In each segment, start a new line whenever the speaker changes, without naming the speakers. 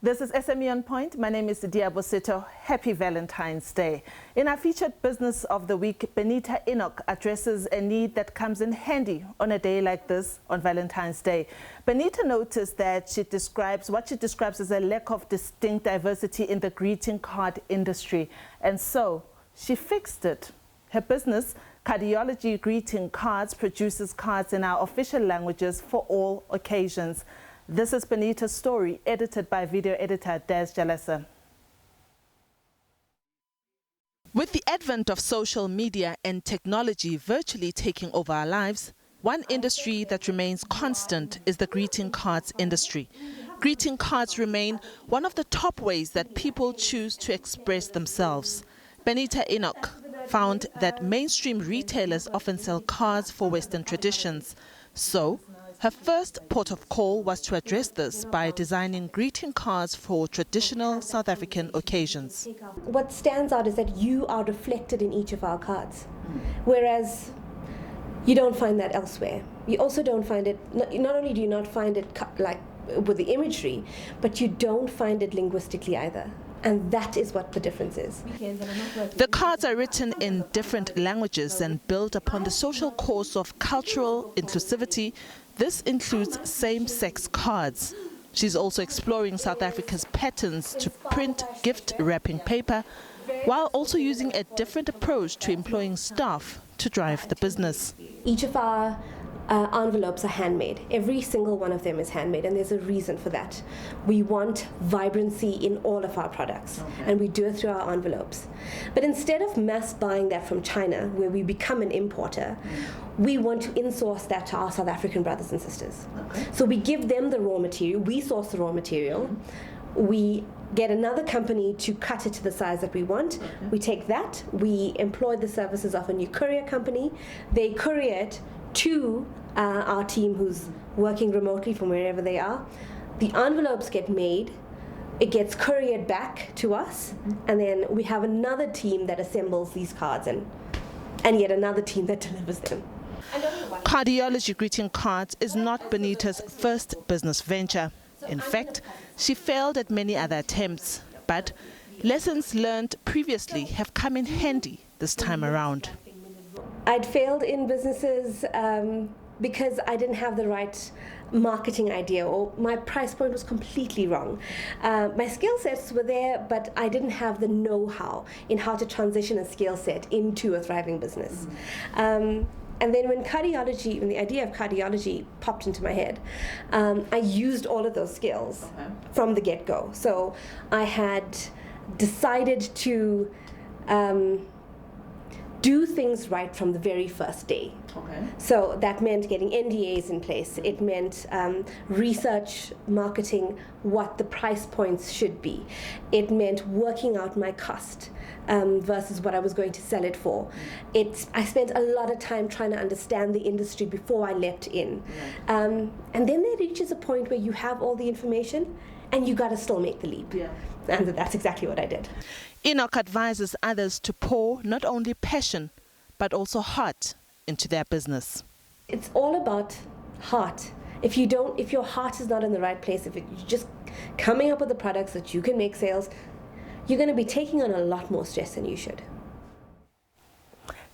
This is SME On Point. My name is Liabo Setho. Happy Valentine's Day. In our featured Business of the Week, Benita Enoch addresses a need that comes in handy on a day like this on Valentine's Day. Benita noticed that what she describes as a lack of distinct diversity in the greeting card industry. And so she fixed it. Her business, Cardiology Greeting Cards, produces cards in our official languages for all occasions. This is Benita's story, edited by video editor Des Jalesa. With the advent of social media and technology virtually taking over our lives, one industry that remains constant is the greeting cards industry. Greeting cards remain one of the top ways that people choose to express themselves. Benita Enoch found that mainstream retailers often sell cards for Western traditions. So, her first port of call was to address this by designing greeting cards for traditional South African occasions.
What stands out is that you are reflected in each of our cards, whereas you don't find that elsewhere. You also don't find it, not only do you not find it like with the imagery, but you don't find it linguistically either. And that is what the difference is.
The cards are written in different languages and build upon the social cause of cultural inclusivity. This includes same-sex cards. She's also exploring South Africa's patterns to print gift wrapping paper, while also using a different approach to employing staff to drive the business.
Each of our envelopes are handmade. Every single one of them is handmade, and there's a reason for that. We want vibrancy in all of our products, and we do it through our envelopes. But instead of mass buying that from China, where we become an importer, we want to insource that to our South African brothers and sisters. So we give them the raw material, we source the raw material, we get another company to cut it to the size that we want. We take that, we employ the services of a new courier company, they courier it to our team who's working remotely from wherever they are. The envelopes get made, it gets couriered back to us, and then we have another team that assembles these cards and yet another team that delivers them.
Cardiology Greeting Cards is not Benita's first business venture. In fact, she failed at many other attempts, but lessons learned previously have come in handy this time around.
I'd failed in businesses because I didn't have the right marketing idea, or my price point was completely wrong. My skill sets were there, but I didn't have the know-how in how to transition a skill set into a thriving business. And then when the idea of cardiology popped into my head, I used all of those skills from the get-go. So I had decided to do things right from the very first day. So that meant getting NDAs in place. It meant research, marketing, what the price points should be. It meant working out my cost versus what I was going to sell it for. I spent a lot of time trying to understand the industry before I leapt in. And then there reaches a point where you have all the information and you got to still make the leap. And that's exactly what I did.
Enoch advises others to pour not only passion, but also heart into their business.
It's all about heart. If your heart is not in the right place, if you're just coming up with the products that you can make sales, you're going to be taking on a lot more stress than you should.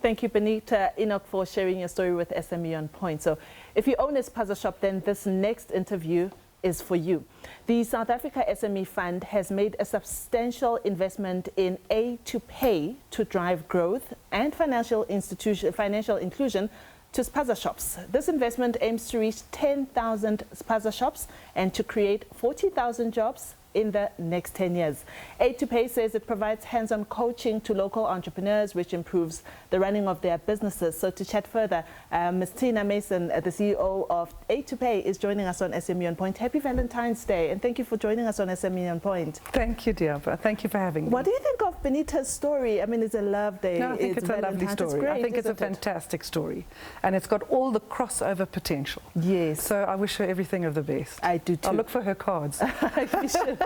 Thank you, Benita Enoch, for sharing your story with SME On Point. So if you own a Spaza shop, then this next interview is for you. The South Africa SME Fund has made a substantial investment in A2Pay to drive growth and financial inclusion to Spaza shops. This investment aims to reach 10,000 Spaza shops and to create 40,000 jobs in the next 10 years. A2Pay says it provides hands-on coaching to local entrepreneurs, which improves the running of their businesses. So to chat further, Ms. Tina Mason, the CEO of A2Pay, is joining us on SME On Point. Happy Valentine's Day, and thank you for joining us on SME On Point.
Thank you, Diabra. Thank you for having me.
What do you think of Benita's story? I mean, it's a love day.
No, I think it's a lovely story.
Great,
I think it's a fantastic story, and it's got all the crossover potential.
Yes.
So I wish her everything of the best.
I do too.
I'll look for her cards.
You should.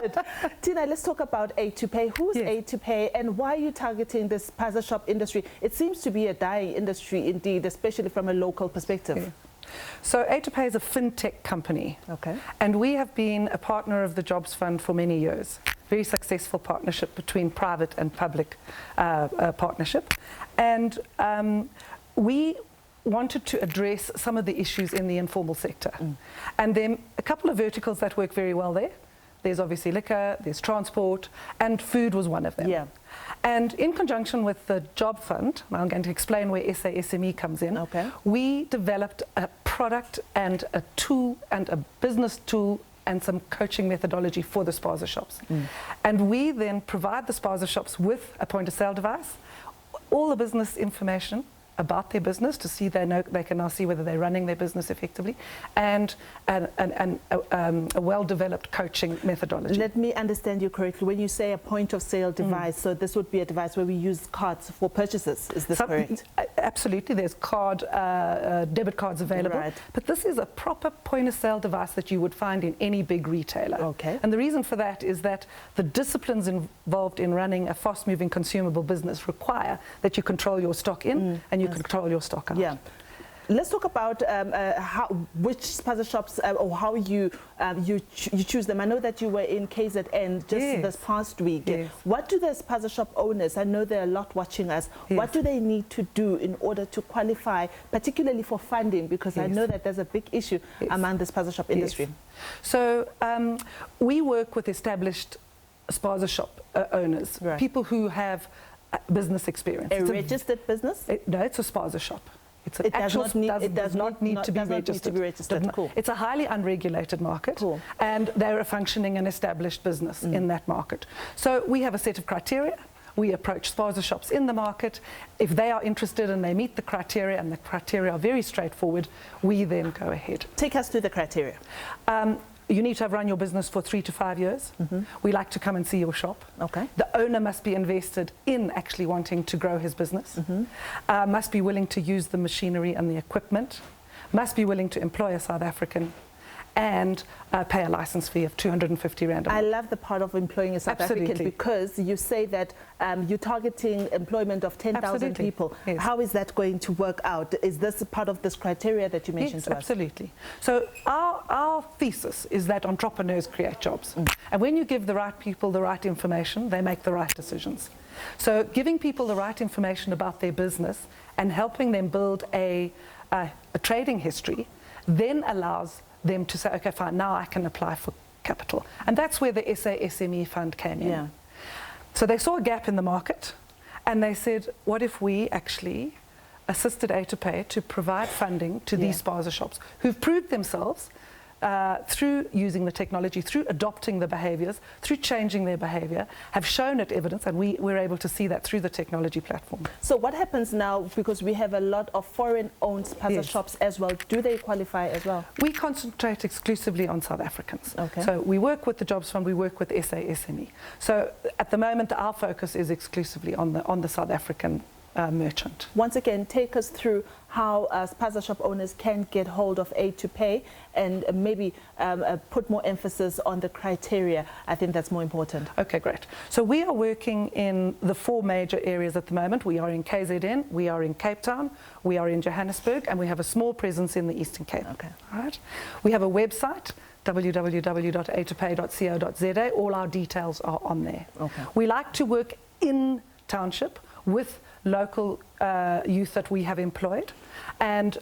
Tina, let's talk about A2Pay. Who's A2Pay, and why are you targeting this Spaza shop industry? It seems to be a dying industry indeed, especially from a local perspective.
So A2Pay is a fintech company.
Okay.
And we have been a partner of the Jobs Fund for many years. Very successful partnership between private and public partnership. And we wanted to address some of the issues in the informal sector. And then a couple of verticals that work very well there. There's obviously liquor, there's transport, and food was one of them.
Yeah.
And in conjunction with the Job Fund, and I'm going to explain where SME comes in,
okay,
we developed a product and a tool and a business tool and some coaching methodology for the Spaza shops. And we then provide the Spaza shops with a point-of-sale device, all the business information about their business to see they can now see whether they're running their business effectively, and a well-developed coaching methodology.
Let me understand you correctly. When you say a point-of-sale device, so this would be a device where we use cards for purchases. Is this correct?
Absolutely. There's debit cards available.
Right.
But this is a proper point-of-sale device that you would find in any big retailer.
Okay.
And the reason for that is that the disciplines involved in running a fast-moving consumable business require that you control your stock in and you control your stock out.
Yeah. Let's talk about which Spaza shops or how you choose them. I know that you were in KZN just this past week.
Yes.
What do the Spaza shop owners, I know there are a lot watching us, what do they need to do in order to qualify, particularly for funding? Because I know that there's a big issue among the Spaza shop industry.
So we work with established Spaza shop owners, people who have business experience.
A registered business?
No, it's a Spaza shop. It does not need to be registered.
Cool.
It's a highly unregulated market, and they're a functioning and established business in that market. So we have a set of criteria. We approach Spaza shops in the market. If they are interested and they meet the criteria, and the criteria are very straightforward, we then go ahead.
Take us through the criteria.
You need to have run your business for 3 to 5 years. We like to come and see your shop.
Okay.
The owner must be invested in actually wanting to grow his business, must be willing to use the machinery and the equipment, must be willing to employ a South African, and pay a license fee of 250 Rand a month.
I love the part of employing a South African, because you say that you're targeting employment of 10,000 people.
Yes.
How is that going to work out? Is this part of this criteria that you mentioned to us?
Absolutely. So our thesis is that entrepreneurs create jobs. And when you give the right people the right information, they make the right decisions. So giving people the right information about their business and helping them build a trading history then allows them to say, okay, fine, now I can apply for capital. And that's where the SME Fund came in.
Yeah.
So they saw a gap in the market, and they said, what if we actually assisted A2Pay to provide funding to these Spaza shops who've proved themselves through using the technology, through adopting the behaviours, through changing their behaviour, have shown it evidence, and we're able to see that through the technology platform.
So what happens now, because we have a lot of foreign-owned Spaza shops as well, do they qualify as well?
We concentrate exclusively on South Africans.
Okay.
So we work with the Jobs Fund, we work with SME. So at the moment, our focus is exclusively on the South African merchant.
Once again, take us through how Spaza shop owners can get hold of A2Pay and maybe put more emphasis on the criteria. I think that's more important.
Okay, great. So we are working in the 4 major areas at the moment. We are in KZN, we are in Cape Town, we are in Johannesburg, and we have a small presence in the Eastern Cape.
Okay.
All right. We have a website, www.a2pay.co.za. All our details are on there.
Okay.
We like to work in township with local youth that we have employed, and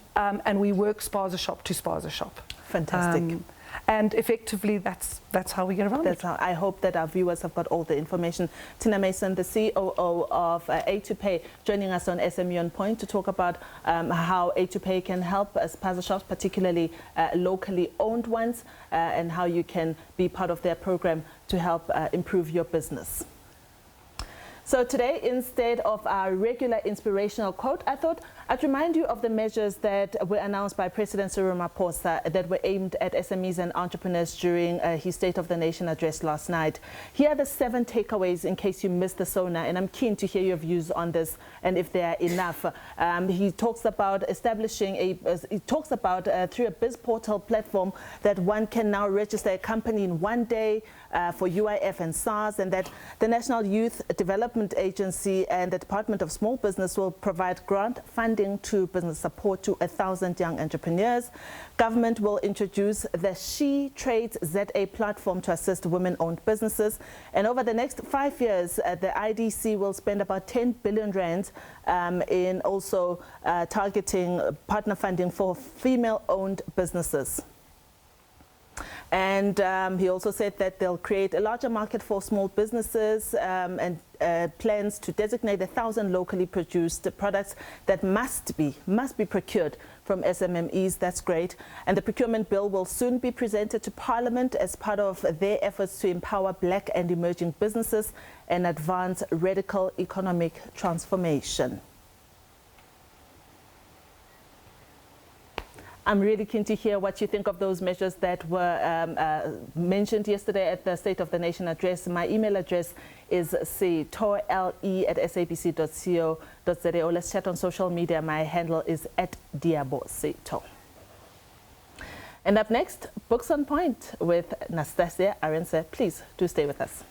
we work Spaza shop to Spaza shop.
Fantastic.
And effectively, that's how we get around it.
I hope that our viewers have got all the information. Tina Mason, the COO of A2Pay, joining us on SME On Point to talk about how A2Pay can help Spaza shops, particularly locally owned ones, and how you can be part of their program to help improve your business. So today, instead of our regular inspirational quote, I thought I'd remind you of the measures that were announced by President Cyril Ramaphosa that were aimed at SMEs and entrepreneurs during his State of the Nation address last night. Here are the 7 takeaways in case you missed the SONA, and I'm keen to hear your views on this and if they are enough. He talks about through a biz portal platform that one can now register a company in one day for UIF and SARS, and that the National Youth Development Development Agency and the Department of Small Business will provide grant funding to business support to 1,000 young entrepreneurs. Government will introduce the She Trades ZA platform to assist women-owned businesses. And over the next 5 years, the IDC will spend about 10 billion rand in also targeting partner funding for female-owned businesses. And he also said that they'll create a larger market for small businesses and plans to designate 1,000 locally produced products that must be procured from SMMEs. That's great. And the procurement bill will soon be presented to Parliament as part of their efforts to empower black and emerging businesses and advance radical economic transformation. I'm really keen to hear what you think of those measures that were mentioned yesterday at the State of the Nation address. My email address is setho@sabc.co.za, or let's chat on social media. My handle is @Liabo Setho. And up next, Books on Point with Nastasia Arendse. Please do stay with us.